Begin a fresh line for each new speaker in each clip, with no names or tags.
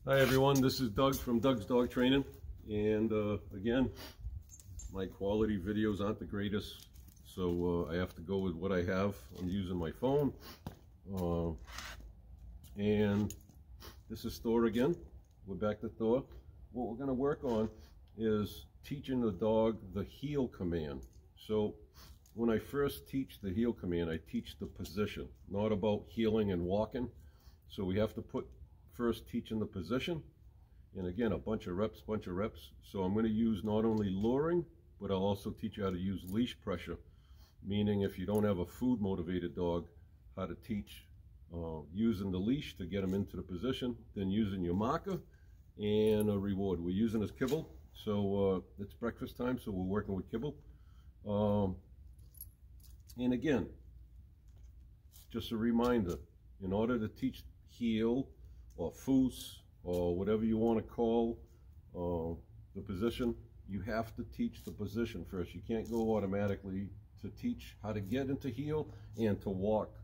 Hi everyone, this is Doug from Doug's Dog Training, and again, my quality videos aren't the greatest, so I have to go with what I have. I'm using my phone, and this is Thor again. We're back to Thor. What we're going to work on is teaching the dog the heel command. So when I first teach the heel command, I teach the position, not about heeling and walking. So we have to first teaching the position, and again a bunch of reps. So I'm going to use not only luring, but I'll also teach you how to use leash pressure, meaning if you don't have a food motivated dog, how to teach using the leash to get them into the position, then using your marker and a reward. We're using this kibble, so it's breakfast time, so we're working with kibble. And again, just a reminder, in order to teach heel or foos or whatever you want to call the position, you have to teach the position first. You can't go automatically to teach how to get into heel and to walk,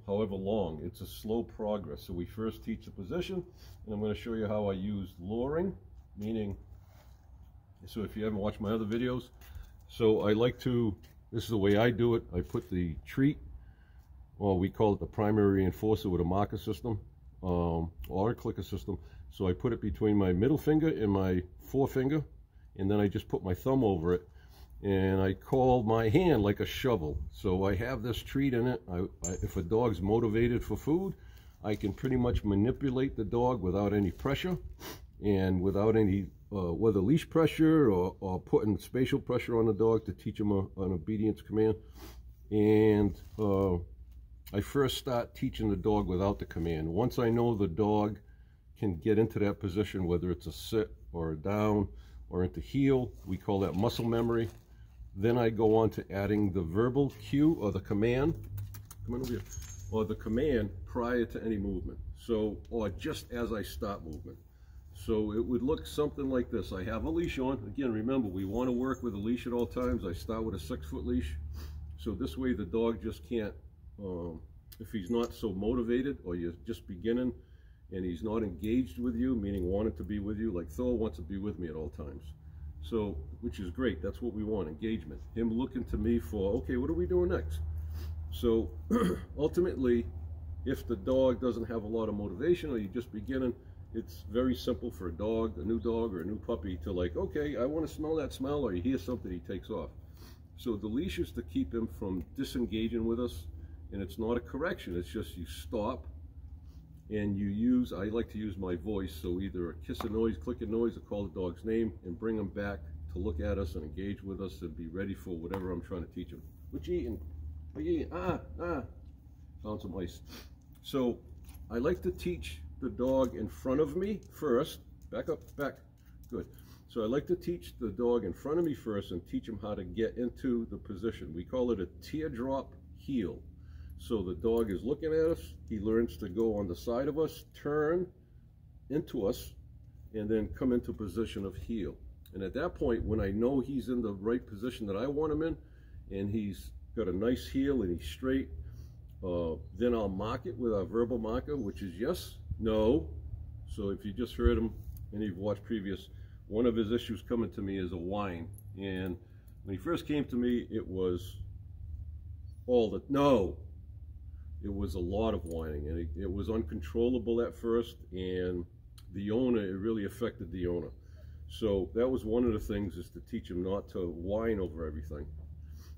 however long. It's a slow progress. So we first teach the position, and I'm going to show you how I use luring, meaning, so if you haven't watched my other videos, so I like to, this is the way I do it. I put the treat, or we call it the primary reinforcer with a marker system, or a clicker system. So I put it between my middle finger and my forefinger, and then I just put my thumb over it, and I call my hand like a shovel. So I have this treat in it. If a dog's motivated for food, I can pretty much manipulate the dog without any pressure and without any whether leash pressure or putting spatial pressure on the dog to teach him an obedience command. And I first start teaching the dog without the command. Once I know the dog can get into that position, whether it's a sit or a down or into heel, we call that muscle memory. Then I go on to adding the verbal cue or the command, come on over here, or the command prior to any movement. So, or just as I stop movement. So it would look something like this. I have a leash on. Again, remember, we want to work with a leash at all times. I start with a 6-foot leash. So this way the dog just can't, if he's not so motivated, or you're just beginning and he's not engaged with you, meaning wanting to be with you, like Thor wants to be with me at all times. So, which is great. That's what we want, engagement. Him looking to me for, okay, what are we doing next? So ultimately, if the dog doesn't have a lot of motivation, or you're just beginning, it's very simple for a dog, a new dog or a new puppy, to like, okay, I want to smell that smell, or you hear something, he takes off. So the leash is to keep him from disengaging with us, and it's not a correction. It's just you stop and you use, I like to use my voice, so either a kiss a noise, click a noise, or call the dog's name and bring him back to look at us and engage with us and be ready for whatever I'm trying to teach him. What you eating? What you eating? Found some ice. So I like to teach the dog in front of me first. Back up, back. Good. So I like to teach the dog in front of me first and teach him how to get into the position. We call it a teardrop heel. So the dog is looking at us, he learns to go on the side of us, turn into us, and then come into position of heel. And at that point, when I know he's in the right position that I want him in, and he's got a nice heel and he's straight, then I'll mark it with our verbal marker, which is yes, no. So if you just heard him and you've watched previous, one of his issues coming to me is a whine. And when he first came to me, it was all the no. It was a lot of whining, and it was uncontrollable at first, and the owner, it really affected the owner. So that was one of the things, is to teach him not to whine over everything.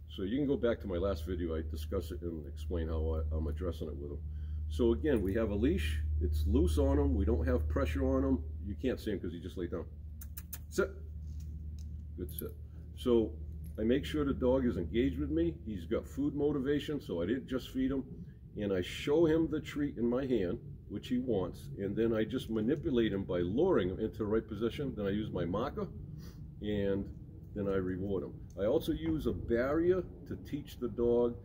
So you can go back to my last video. I discuss it and explain how I'm addressing it with him. So again, we have a leash. It's loose on him. We don't have pressure on him. You can't see him because he just laid down. Sit. Good sit. So I make sure the dog is engaged with me. He's got food motivation, so I didn't just feed him. And I show him the treat in my hand, which he wants, and then I just manipulate him by luring him into the right position. Then I use my marker, and then I reward him. I also use a barrier to teach the dog.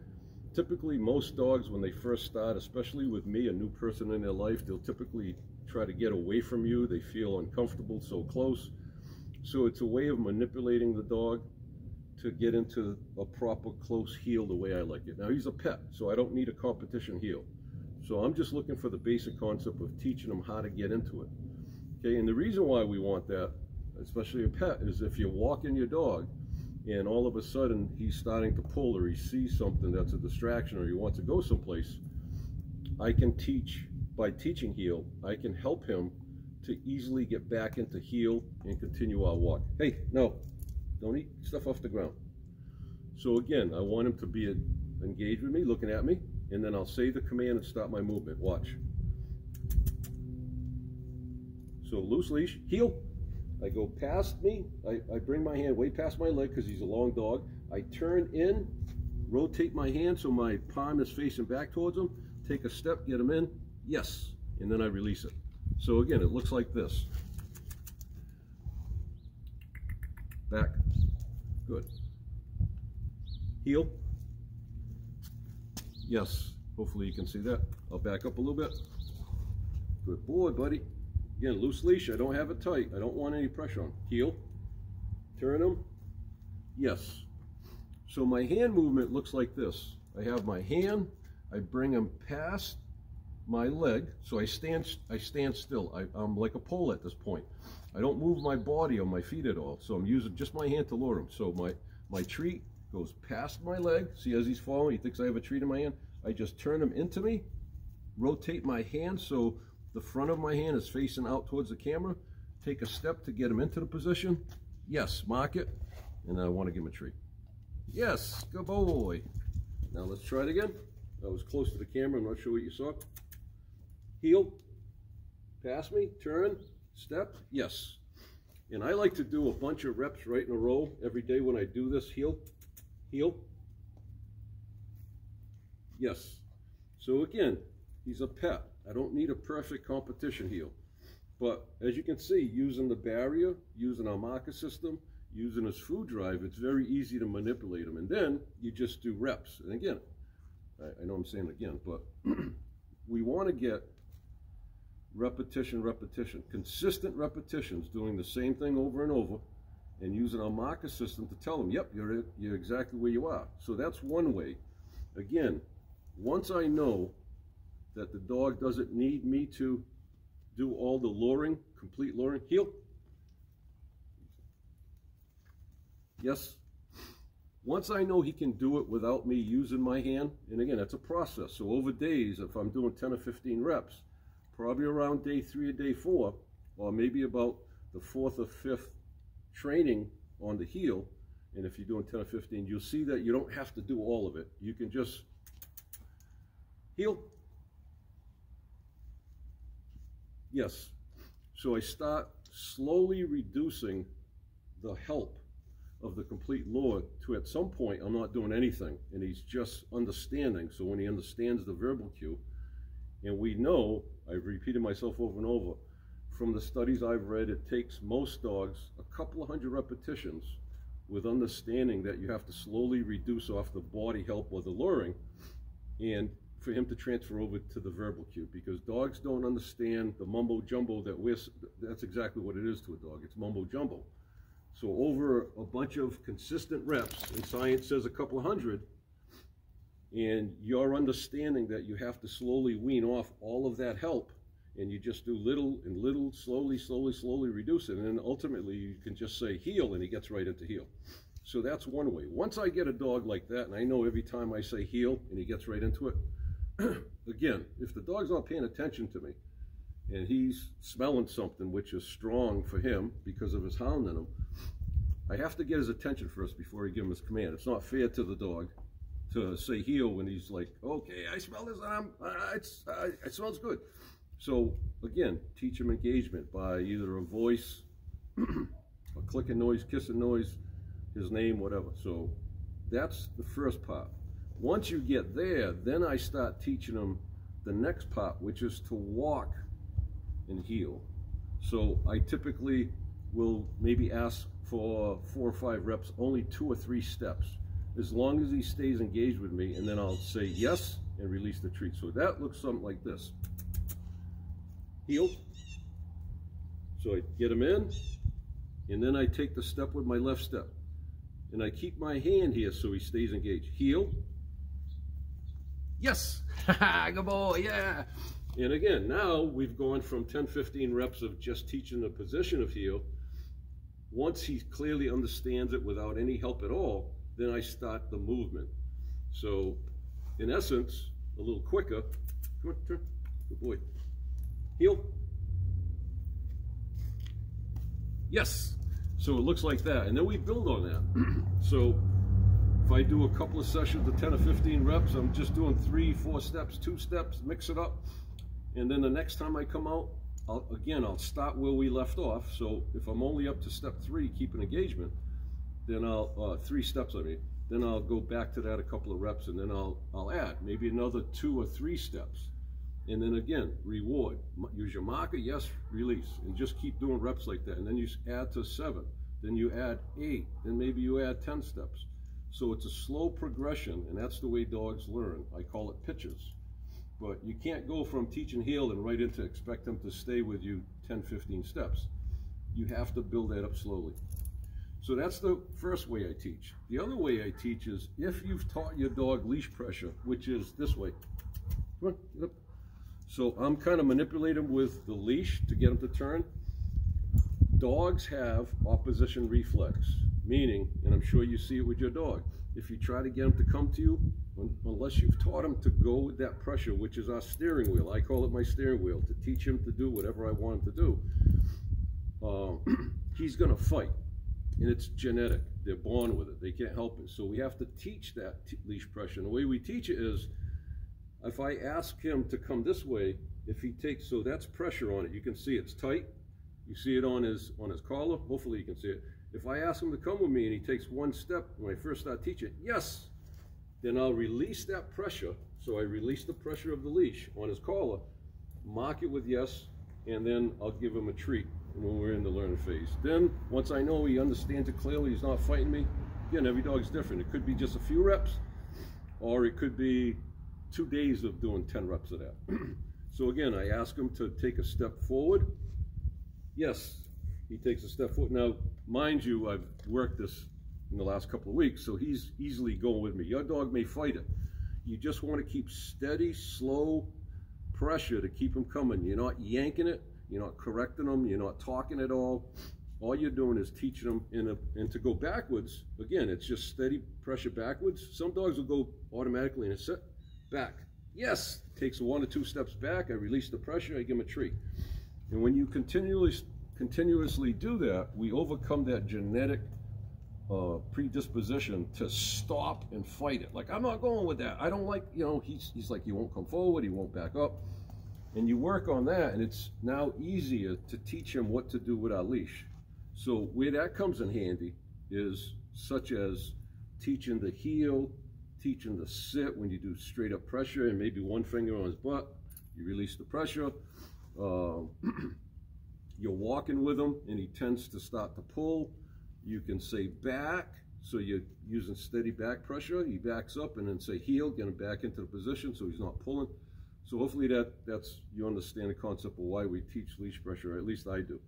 Typically, most dogs, when they first start, especially with me, a new person in their life, they'll typically try to get away from you. They feel uncomfortable so close. So it's a way of manipulating the dog to get into a proper close heel the way I like it. Now, he's a pet, so I don't need a competition heel. So I'm just looking for the basic concept of teaching him how to get into it. Okay, and the reason why we want that, especially a pet, is if you're walking your dog and all of a sudden he's starting to pull, or he sees something that's a distraction, or he wants to go someplace, I can teach, by teaching heel, I can help him to easily get back into heel and continue our walk. Hey, no, don't eat stuff off the ground. So again, I want him to be engaged with me, looking at me, and then I'll say the command and stop my movement. Watch. So loose leash, heel. I go past me, I bring my hand way past my leg because he's a long dog. I turn in, rotate my hand so my palm is facing back towards him, take a step, get him in, yes, and then I release it. So again, it looks like this. Back, good. Heel, yes, hopefully you can see that. I'll back up a little bit. Good boy, buddy. Again, loose leash, I don't have it tight. I don't want any pressure on. Heel, turn him, yes. So my hand movement looks like this. I have my hand, I bring him past my leg, so I stand still. I'm like a pole at this point. I don't move my body or my feet at all, so I'm using just my hand to lure him. So my treat goes past my leg. See, as he's falling, he thinks I have a treat in my hand. I just turn him into me, rotate my hand so the front of my hand is facing out towards the camera. Take a step to get him into the position. Yes, mark it. And I want to give him a treat. Yes, good boy. Now let's try it again. I was close to the camera. I'm not sure what you saw. Heel, pass me, turn, step, yes. And I like to do a bunch of reps right in a row every day when I do this. Heel, heel, yes. So again, he's a pet. I don't need a perfect competition heel. But as you can see, using the barrier, using our marker system, using his food drive, it's very easy to manipulate him. And then you just do reps. And again, I know I'm saying it again, but we want to get repetition, consistent repetitions, doing the same thing over and over, and using our marker system to tell them, yep, you're exactly where you are. So that's one way. Again, once I know that the dog doesn't need me to do all the luring, complete luring, heel, yes. Once I know he can do it without me using my hand, and again, that's a process. So over days, if I'm doing 10 or 15 reps, probably around day 3 or day 4, or maybe about the 4th or 5th training on the heel, and if you're doing 10 or 15, you'll see that you don't have to do all of it. You can just heel. Yes. So I start slowly reducing the help of the complete lure to, at some point, I'm not doing anything, and he's just understanding. So when he understands the verbal cue, and we know, I've repeated myself over and over, from the studies I've read, it takes most dogs a couple of hundred repetitions with understanding that you have to slowly reduce off the body help or the luring, and for him to transfer over to the verbal cue, because dogs don't understand the mumbo jumbo that's exactly what it is to a dog. It's mumbo jumbo. So over a bunch of consistent reps, and science says a couple of hundred, and you're understanding that you have to slowly wean off all of that help, and you just do little and little, slowly reduce it, and then ultimately you can just say heel, and he gets right into heel. So that's one way. Once I get a dog like that, and I know every time I say heel and he gets right into it, again, if the dog's not paying attention to me, and he's smelling something which is strong for him because of his hound in him, I have to get his attention first before I give him his command. It's not fair to the dog to say heel when he's like, okay, I smell this, and it smells good. So again, teach him engagement by either a voice, a clicking noise, kissing noise, his name, whatever. So that's the first part. Once you get there, then I start teaching him the next part, which is to walk and heel. So I typically will maybe ask for 4 or 5 reps, only 2 or 3 steps, as long as he stays engaged with me, and then I'll say yes and release the treat. So that looks something like this. Heel. So I get him in, and then I take the step with my left step, and I keep my hand here so he stays engaged. Heel. Yes. Good boy. Yeah. And again, now we've gone from 10, 15 reps of just teaching the position of heel. Once he clearly understands it without any help at all, then I start the movement. So in essence, a little quicker. Come on, turn. Good boy. Heel. Yes. So it looks like that. And then we build on that. So if I do a couple of sessions of 10 or 15 reps, I'm just doing 3, 4 steps, 2 steps, mix it up. And then the next time I come out, I'll start where we left off. So if I'm only up to step 3, keep an engagement, then I'll, 3 steps I mean, then I'll go back to that a couple of reps, and then I'll add maybe another 2 or 3 steps. And then again, reward. Use your marker, yes, release. And just keep doing reps like that. And then you add to 7. Then you add 8. Then maybe you add 10 steps. So it's a slow progression, and that's the way dogs learn. I call it pitches. But you can't go from teaching heel and right into expect them to stay with you 10, 15 steps. You have to build that up slowly. So that's the first way I teach. The other way I teach is if you've taught your dog leash pressure, which is this way. Come on, get up. So I'm kind of manipulating with the leash to get them to turn. Dogs have opposition reflex, meaning, and I'm sure you see it with your dog, if you try to get them to come to you, unless you've taught him to go with that pressure, which is our steering wheel. I call it my steering wheel, to teach him to do whatever I want him to do. He's going to fight, and it's genetic. They're born with it. They can't help it. So we have to teach that leash pressure. And the way we teach it is, if I ask him to come this way, if he takes, so that's pressure on it. You can see it's tight. You see it on his collar. Hopefully you can see it. If I ask him to come with me and he takes 1 step when I first start teaching, yes, then I'll release that pressure. So I release the pressure of the leash on his collar, mark it with yes, and then I'll give him a treat when we're in the learning phase. Then, once I know he understands it clearly, he's not fighting me. Again, every dog's different. It could be just a few reps, or it could be 2 days of doing 10 reps of that. So again, I ask him to take a step forward. Yes, he takes a step forward. Now, mind you, I've worked this in the last couple of weeks, so he's easily going with me. Your dog may fight it. You just want to keep steady, slow pressure to keep him coming. You're not yanking it, you're not correcting him, you're not talking at all. All you're doing is teaching them, and to go backwards, again, it's just steady pressure backwards. Some dogs will go automatically in a set, back. Yes, takes 1 or 2 steps back, I release the pressure, I give him a treat. And when you continuously do that, we overcome that genetic predisposition to stop and fight it. Like, I'm not going with that. I don't like, you know, he's like, he won't come forward, he won't back up. And you work on that, and it's now easier to teach him what to do with our leash. So where that comes in handy is such as teaching the heel, teaching the sit when you do straight up pressure and maybe 1 finger on his butt, you release the pressure. You're walking with him and he tends to start to pull. You can say back, so you're using steady back pressure. He backs up, and then say heel, get him back into the position so he's not pulling. So hopefully that's you understand the concept of why we teach leash pressure, or at least I do.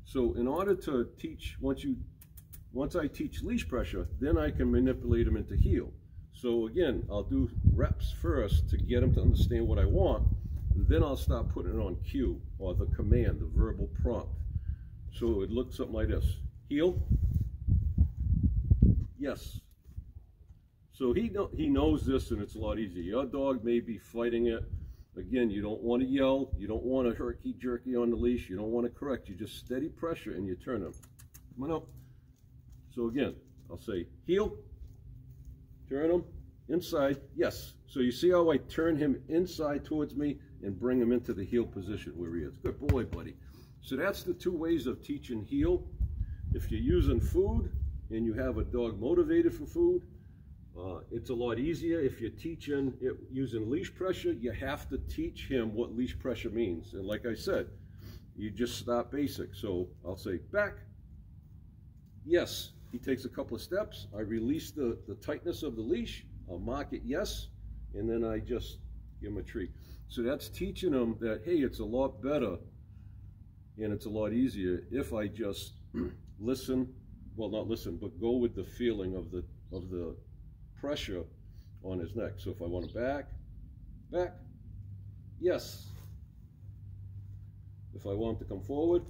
So in order to teach, once I teach leash pressure, then I can manipulate him into heel. So again, I'll do reps first to get him to understand what I want, and then I'll start putting it on cue, or the command, the verbal prompt. So it looks something like this. Heel. Yes. So he knows this, and it's a lot easier. Your dog may be fighting it. Again, you don't want to yell. You don't want to herky-jerky on the leash. You don't want to correct. You just steady pressure, and you turn him. Come on up. So again, I'll say heel. Turn him inside. Yes. So you see how I turn him inside towards me and bring him into the heel position where he is. Good boy, buddy. So that's the 2 ways of teaching heel. If you're using food and you have a dog motivated for food, it's a lot easier. If you're teaching it using leash pressure, you have to teach him what leash pressure means. And like I said, you just start basic. So I'll say back. Yes. He takes a couple of steps. I release the tightness of the leash. I'll mark it yes, and then I just give him a treat. So that's teaching him that, hey, it's a lot better and it's a lot easier if I just listen, well, not listen, but go with the feeling of the pressure on his neck. So if I want to back, yes. If I want him to come forward,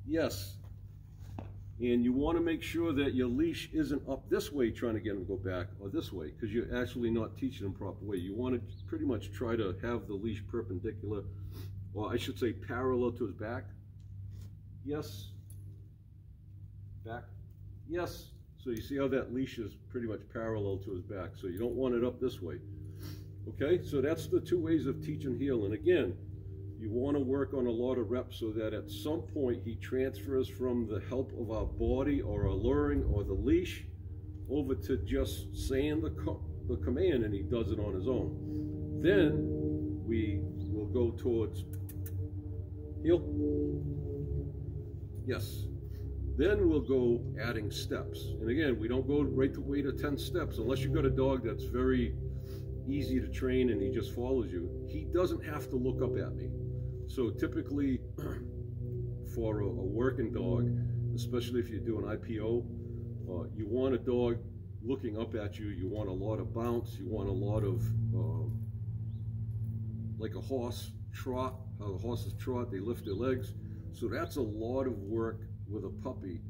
yes. And you want to make sure that your leash isn't up this way trying to get him to go back, or this way, because you're actually not teaching him proper way. You want to pretty much try to have the leash perpendicular, or I should say parallel to his back. Yes. Back. Yes. So you see how that leash is pretty much parallel to his back. So you don't want it up this way. Okay, so that's the two ways of teaching heel. And again, you want to work on a lot of reps so that at some point he transfers from the help of our body or our luring or the leash over to just saying the command, and he does it on his own. Then we will go towards heel. Yes. Then we'll go adding steps. And again, we don't go right away to 10 steps unless you've got a dog that's very easy to train and he just follows you. He doesn't have to look up at me. So typically for a working dog, especially if you're doing IPO, you want a dog looking up at you. You want a lot of bounce. You want a lot of, like a horse trot, how the horses trot, they lift their legs. So that's a lot of work with a puppy,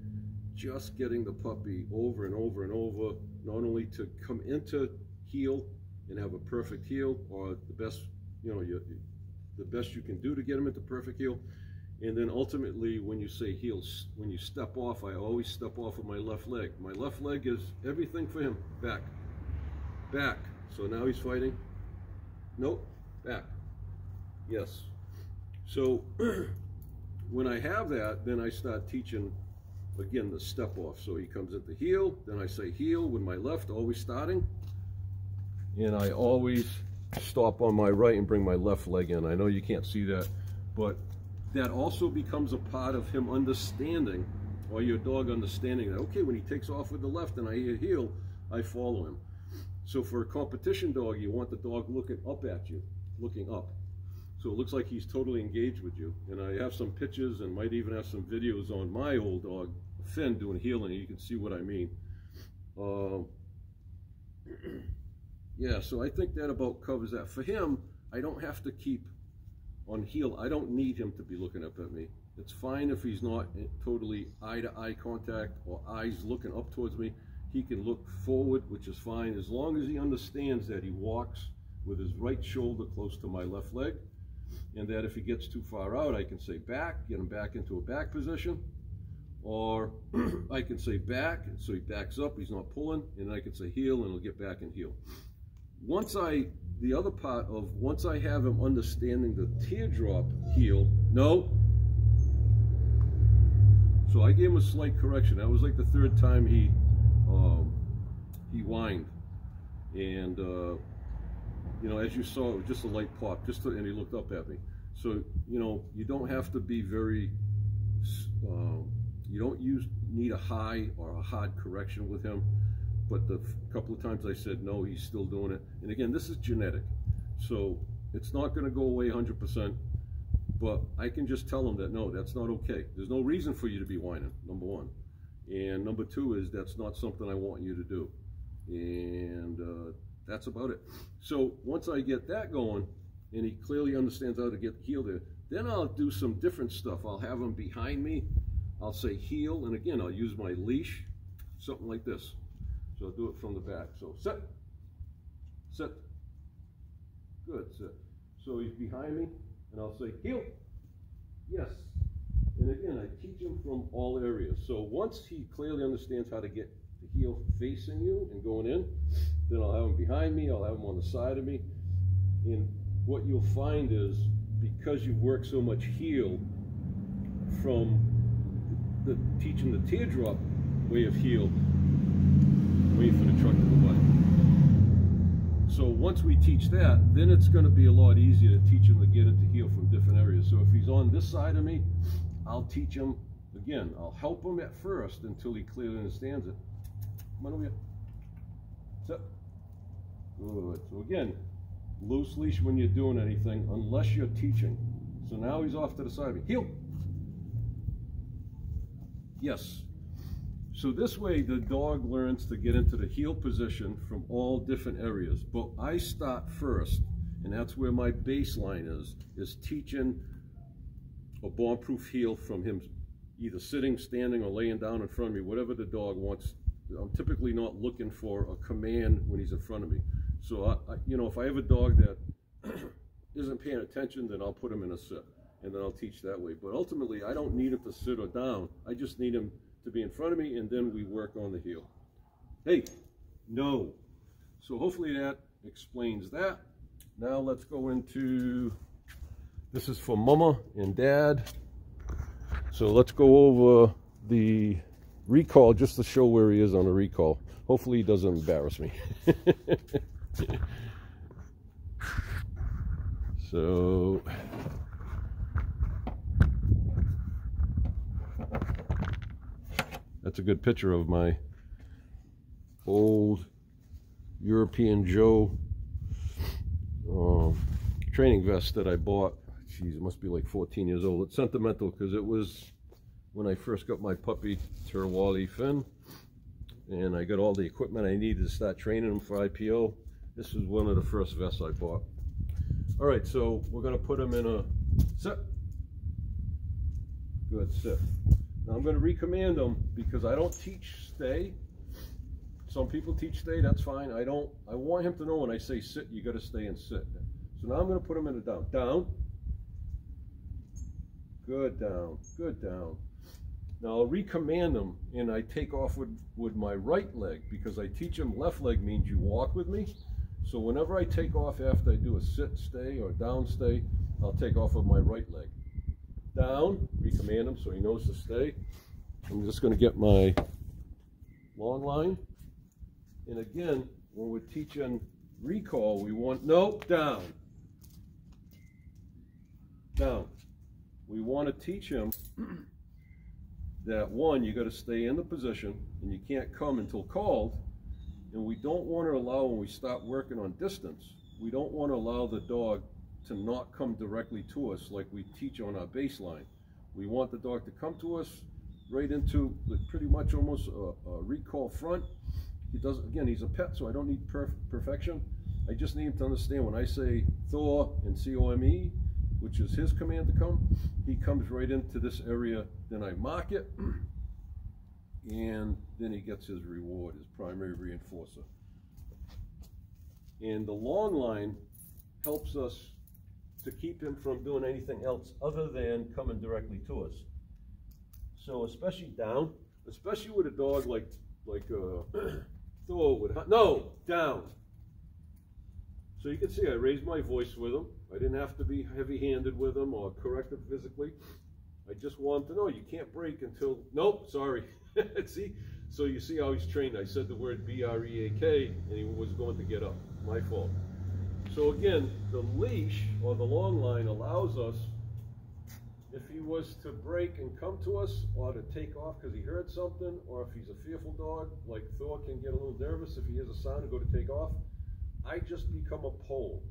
just getting the puppy over and over and over, not only to come into heel and have a perfect heel, or the best, you know, the best you can do to get him into perfect heel. And then ultimately, when you say heels, when you step off, I always step off with my left leg. My left leg is everything for him. Back, back. So now he's fighting. Nope, back. Yes. So when I have that, then I start teaching, again, the step off. So he comes into heel, then I say heel with my left, always starting. And I always stop on my right and bring my left leg in. I know you can't see that, but that also becomes a part of him understanding, or your dog understanding that, okay, when he takes off with the left and I hear heel, I follow him. So for a competition dog, you want the dog looking up at you, looking up. So it looks like he's totally engaged with you. And I have some pictures and might even have some videos on my old dog, Finn, doing heeling. You can see what I mean. Yeah, so I think that about covers that. For him, I don't have to keep on heel. I don't need him to be looking up at me. It's fine if he's not totally eye-to-eye contact or eyes looking up towards me. He can look forward, which is fine, as long as he understands that he walks with his right shoulder close to my left leg, and that if he gets too far out, I can say back, get him back into a back position, or I can say back, so he backs up, he's not pulling, and I can say heel, and he'll get back and heel. Once the other part of, once I have him understanding the teardrop heel, no. So I gave him a slight correction. That was like the third time he whined. And, you know, as you saw, it was just a light pop, and he looked up at me. So, you know, you don't have to be very, you don't need a high or a hard correction with him. But the couple of times I said no, he's still doing it. And again, this is genetic. So it's not going to go away 100%. But I can just tell him that, no, that's not okay. There's no reason for you to be whining, number one. And number two is that's not something I want you to do. And that's about it. So once I get that going, and he clearly understands how to get heel there, then I'll do some different stuff. I'll have him behind me. I'll say heel, and again, I'll use my leash, something like this. So I'll do it from the back. So sit, sit, good, sit. So he's behind me, and I'll say heel, yes. And again, I teach him from all areas. So once he clearly understands how to get the heel facing you and going in, then I'll have him behind me, I'll have him on the side of me. And what you'll find is, because you've worked so much heel from teaching the teardrop way of heel, wait for the truck to go by. So once we teach that, then it's going to be a lot easier to teach him to get into heel from different areas. So if he's on this side of me, I'll teach him, again, I'll help him at first until he clearly understands it. Come on over here. Sit. Good. So again, loose leash when you're doing anything, unless you're teaching. So now he's off to the side of me. Heel. Yes. So this way the dog learns to get into the heel position from all different areas. But I start first, and that's where my baseline is teaching a bomb-proof heel from him either sitting, standing, or laying down in front of me, whatever the dog wants. I'm typically not looking for a command when he's in front of me. So, you know, if I have a dog that isn't paying attention, then I'll put him in a sit, and then I'll teach that way. But ultimately, I don't need him to sit or down. I just need him to be in front of me, and then we work on the heel. Hey, no. So hopefully that explains that. Now let's go into, this is for Mama and Dad. So let's go over the recall just to show where he is on the recall. Hopefully he doesn't embarrass me. So that's a good picture of my old European Joe training vest that I bought. Jeez, it must be like 14 years old. It's sentimental because it was when I first got my puppy, Terwali Finn, and I got all the equipment I needed to start training him for IPO. This was one of the first vests I bought. All right, so we're going to put him in a sit. Good, sit. Now I'm going to recommand him because I don't teach stay. Some people teach stay, that's fine. I don't. I want him to know when I say sit, you got to stay and sit. So now I'm going to put him in a down. Down. Good down. Good down. Now I'll recommand him, and I take off with my right leg because I teach him left leg means you walk with me. So whenever I take off after I do a sit stay or down stay, I'll take off with my right leg. Down, recommand him so he knows to stay. I'm just going to get my long line. And again, when we're teaching recall, we want, no, down. Down. We want to teach him that one, you got to stay in the position and you can't come until called. And we don't want to allow, when we start working on distance, we don't want to allow the dog to not come directly to us like we teach on our baseline. We want the dog to come to us right into pretty much almost a recall front. He doesn't, again, he's a pet, so I don't need perfection. I just need him to understand when I say Thor and COME, which is his command to come, he comes right into this area, then I mark it, and then he gets his reward, his primary reinforcer. And the long line helps us to keep him from doing anything else other than coming directly to us. So especially down, especially with a dog like Thor would, no, down. So you can see I raised my voice with him. I didn't have to be heavy-handed with him or correct him physically. I just want to know you can't break until, nope, sorry. See? So you see how he's trained. I said the word B-R-E-A-K and he was going to get up. My fault. So again, the leash or the long line allows us, if he was to break and come to us or to take off because he heard something, or if he's a fearful dog, like Thor can get a little nervous if he hears a sound and go to take off, I just become a pole.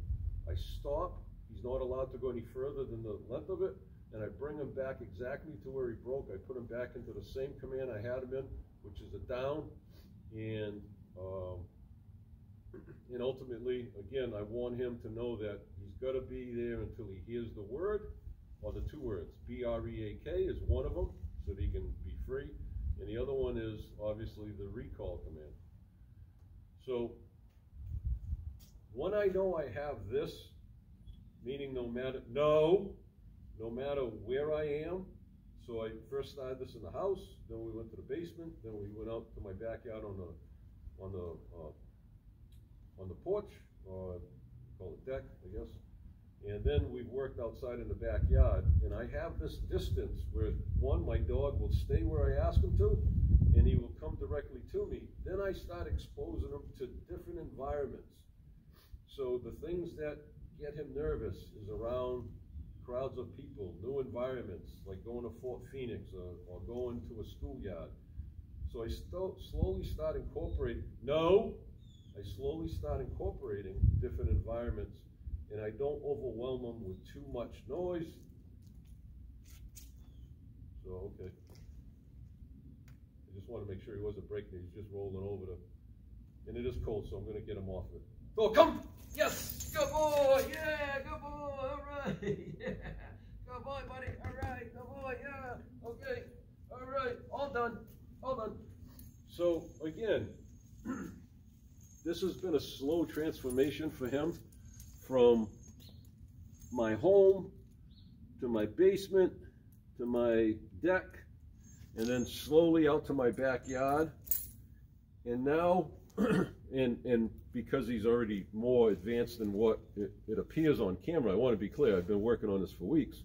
I stop. He's not allowed to go any further than the length of it, and I bring him back exactly to where he broke. I put him back into the same command I had him in, which is a down, and ultimately, again, I want him to know that he's got to be there until he hears the word, or the two words. B-R-E-A-K is one of them, so that he can be free, and the other one is obviously the recall command. So when I know I have this, meaning no matter where I am, so I first started this in the house, then we went to the basement, then we went out to my backyard on the porch, or call it deck, I guess, and then we've worked outside in the backyard, and I have this distance where, one, my dog will stay where I ask him to, and he will come directly to me. Then I start exposing him to different environments. So the things that get him nervous is around crowds of people, new environments, like going to Fort Phoenix or going to a schoolyard. So I slowly start incorporating, I slowly start incorporating different environments, and I don't overwhelm them with too much noise. So, okay. I just want to make sure he wasn't breaking it. He's just rolling over and it is cold, so I'm going to get him off it. Oh, come! Yes! Good boy! Yeah, good boy! All right! Yeah! Go! Good boy, buddy. All right, good boy. Yeah. Okay. All right. All done. All done. So again, this has been a slow transformation for him from my home to my basement to my deck, and then slowly out to my backyard. And now, and because he's already more advanced than what it appears on camera, I want to be clear, I've been working on this for weeks.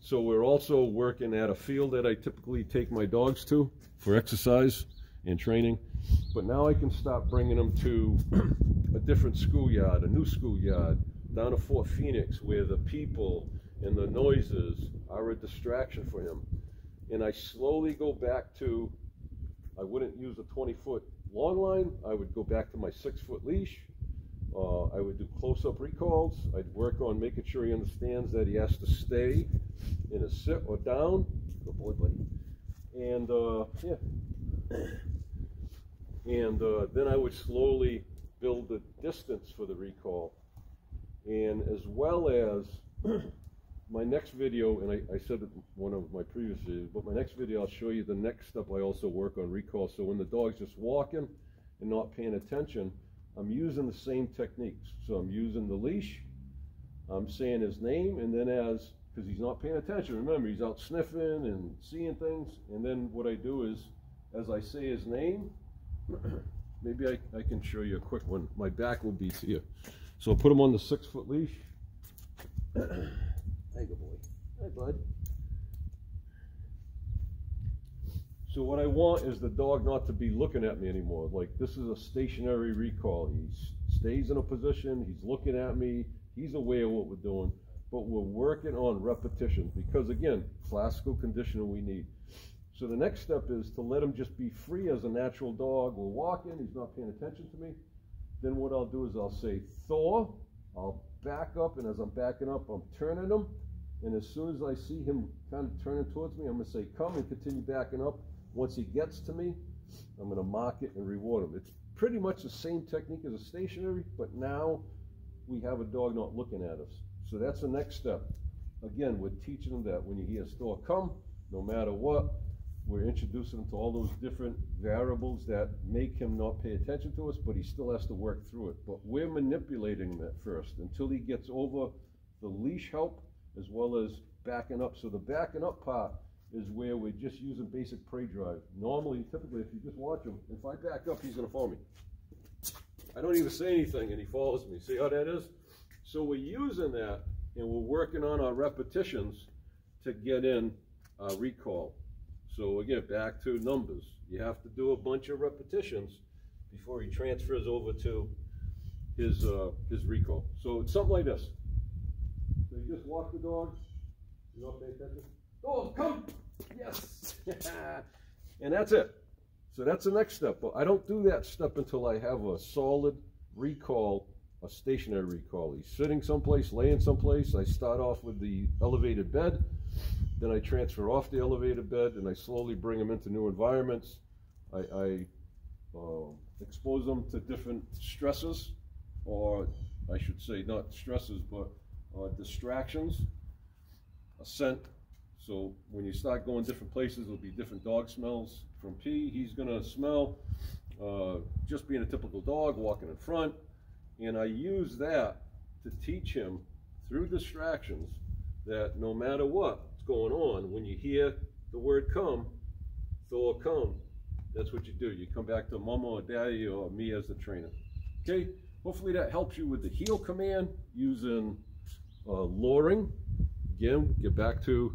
So we're also working at a field that I typically take my dogs to for exercise and training. But now I can stop bringing them to a different schoolyard, a new schoolyard, down to Fort Phoenix, where the people and the noises are a distraction for him. And I slowly go back to, I wouldn't use a 20-foot long line, I would go back to my 6-foot leash. I would do close-up recalls. I'd work on making sure he understands that he has to stay in a sit or down. Good boy, buddy. And yeah. And then I would slowly build the distance for the recall. And as well as my next video, and I said it in one of my previous videos, but my next video I'll show you the next step. I also work on recall. So when the dog's just walking and not paying attention, I'm using the same techniques. So I'm using the leash, I'm saying his name, and then because he's not paying attention, remember, he's out sniffing and seeing things, and then what I do is, as I say his name, maybe I can show you a quick one. My back will be to you. So I'll put him on the 6-foot leash. Hey, good boy. Hey, bud. So what I want is the dog not to be looking at me anymore. Like, this is a stationary recall. He stays in a position, he's looking at me, he's aware of what we're doing, but we're working on repetition because, again, classical conditioning we need. So the next step is to let him just be free as a natural dog. We're walking, he's not paying attention to me. Then what I'll do is I'll say, Thor, I'll back up, and as I'm backing up, I'm turning him, and as soon as I see him kind of turning towards me, I'm going to say, come, and continue backing up. Once he gets to me, I'm going to mark it and reward him. It's pretty much the same technique as a stationary, but now we have a dog not looking at us. So that's the next step. Again, we're teaching him that when he hears Thor come, no matter what, we're introducing him to all those different variables that make him not pay attention to us, but he still has to work through it. But we're manipulating him at first until he gets over the leash help as well as backing up. So the backing up part is where we're just using basic prey drive. Normally, typically, if you just watch him, if I back up, he's going to follow me. I don't even say anything, and he follows me. See how that is? So we're using that, and we're working on our repetitions to get in our recall. So again, back to numbers. You have to do a bunch of repetitions before he transfers over to his recall. So it's something like this. So you just walk the dog. You don't pay attention. Oh, come! Yes! And that's it. So that's the next step. But I don't do that step until I have a solid recall, a stationary recall. He's sitting someplace, laying someplace. I start off with the elevated bed. Then I transfer off the elevated bed, and I slowly bring them into new environments. I expose them to different stresses, or I should say not stresses, but distractions, a scent. So when you start going different places, there'll be different dog smells. From pee, he's gonna smell just being a typical dog, walking in front. And I use that to teach him through distractions that no matter what's going on, when you hear the word come, Thor come, that's what you do. You come back to mama or daddy or me as the trainer. Okay, hopefully that helps you with the heel command using luring. Again, get back to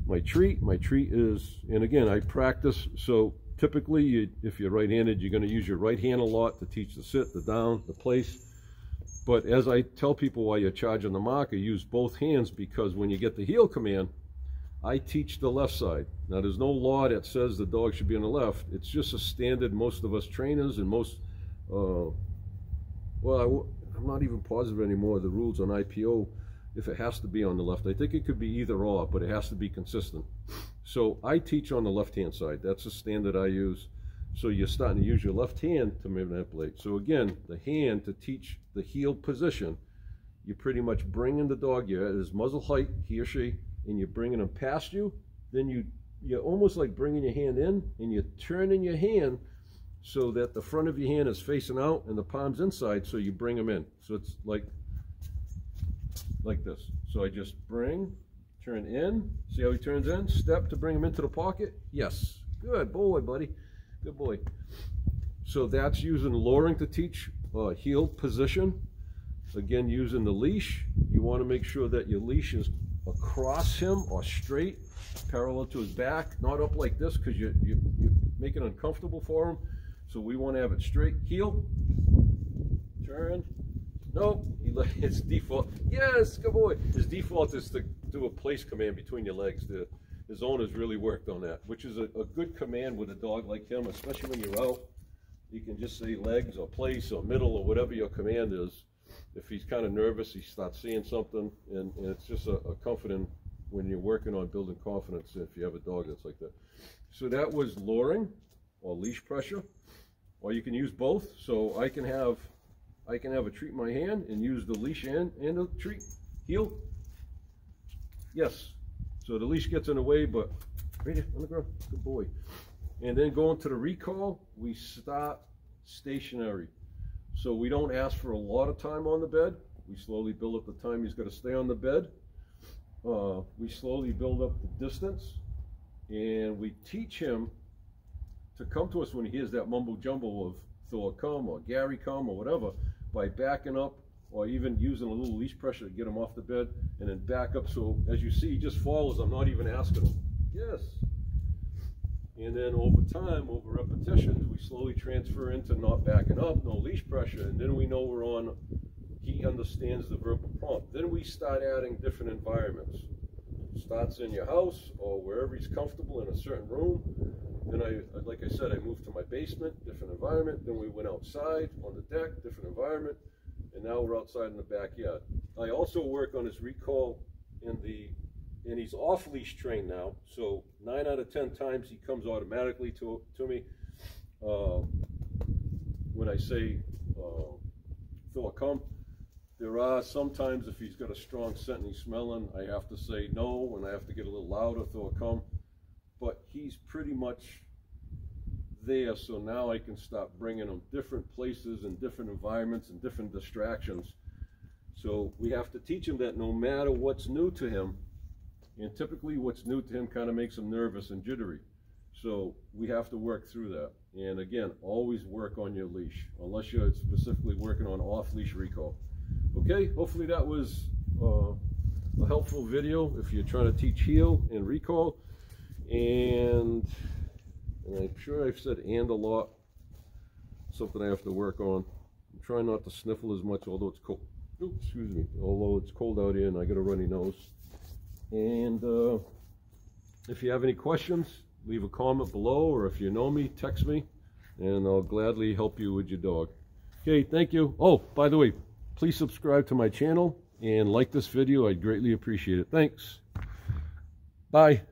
my treat. My treat is, and again, I practice, so typically if you're right-handed, you're going to use your right hand a lot to teach the sit, the down, the place. But as I tell people while you're charging the marker, use both hands, because when you get the heel command, I teach the left side. Now there's no law that says the dog should be on the left. It's just a standard most of us trainers and most, well, I'm not even positive anymore the rules on IPO if it has to be on the left. I think it could be either or, but it has to be consistent. So I teach on the left-hand side. That's the standard I use. So you're starting to use your left hand to manipulate. So again, the hand to teach the heel position, you're pretty much bringing the dog, you're at his muzzle height, he or she, and you're bringing him past you. Then you're almost like bringing your hand in, and you're turning your hand so that the front of your hand is facing out and the palm's inside, so you bring him in. So it's like this. So I just bring, turn in, see how he turns in, step to bring him into the pocket. Yes, good boy, buddy, good boy. So that's using luring to teach heel position. Again, using the leash, you want to make sure that your leash is across him or straight, parallel to his back, not up like this because you make it uncomfortable for him. So we want to have it straight. Heel, turn. Nope, his default. Yes, good boy. His default is to do a place command between your legs. His owner's really worked on that, which is a good command with a dog like him, especially when you're out. You can just say legs or place or middle or whatever your command is. If he's kind of nervous, he starts seeing something, and it's just a comforting when you're working on building confidence if you have a dog that's like that. So that was luring or leash pressure, or you can use both. So I can have a treat in my hand and use the leash and a treat. Heel. Yes. So the leash gets in the way, but right here on the ground. Good boy. And then going to the recall, we start stationary. So we don't ask for a lot of time on the bed. We slowly build up the time he's got to stay on the bed. We slowly build up the distance, and we teach him to come to us when he hears that mumbo jumbo of Thor come or Gary come or whatever, by backing up or even using a little leash pressure to get him off the bed and then back up. So as you see, he just follows. I'm not even asking him. Yes. And then over time, over repetitions, we slowly transfer into not backing up, no leash pressure, and then we know we're on, he understands the verbal prompt. Then we start adding different environments. Starts in your house or wherever he's comfortable in a certain room. Then like I said, I moved to my basement, different environment. Then we went outside on the deck, different environment. And now we're outside in the backyard. I also work on his recall and he's off leash trained now. So 9 out of 10 times he comes automatically to me. When I say Thor come, there are sometimes if he's got a strong scent and he's smelling, I have to say no, and I have to get a little louder, Thor come. But he's pretty much there, so now I can start bringing him different places and different environments and different distractions. So we have to teach him that no matter what's new to him, and typically what's new to him kind of makes him nervous and jittery. So we have to work through that. And again, always work on your leash, unless you're specifically working on off-leash recall. Okay, hopefully that was a helpful video if you're trying to teach heel and recall. And I'm sure I've said "and" a lot. Something I have to work on. I'm trying not to sniffle as much, although it's cold. Oops, excuse me. Although it's cold out here and I got a runny nose. And if you have any questions, leave a comment below, or if you know me, text me, and I'll gladly help you with your dog. Okay, thank you. Oh, by the way, please subscribe to my channel and like this video. I'd greatly appreciate it. Thanks. Bye.